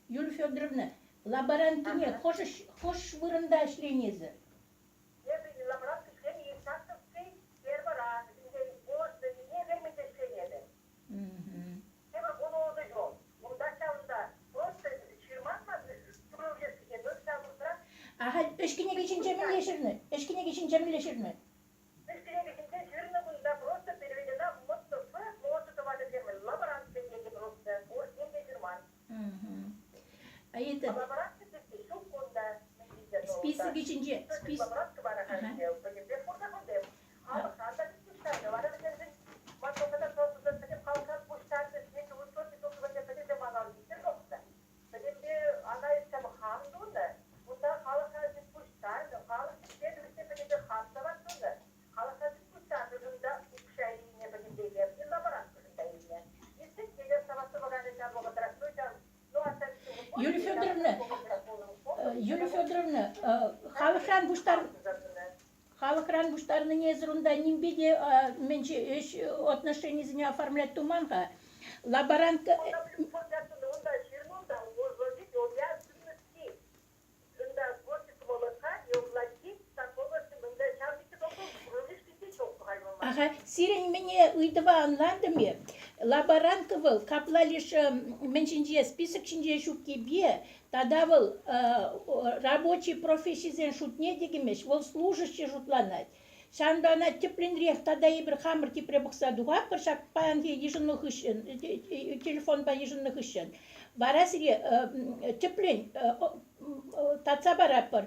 Юлия Федоровна, лаборантине хош вырында эшленезе. Ага, эшкине geçin cemilleşirni. Эшкине geçin cemilleşirni. А это список geçince список. Юлия Федоровна, халыкран буштарны незрунда нимбеде менче отношения за не оформлять туманка. Лаборантка. Ага, сирень мне уйдва анландыме. Лаборантка был, капла лишь меньшинже список чинже шутки бе, тогда был рабочий профессизен шутне дегимеш, был служащий шутланать. Шанда она тепленрех, тогда и хамр типре бухсадуга, першак панге еженных ищен, телефон по еженных ищен. Барасире теплень, таца барапар.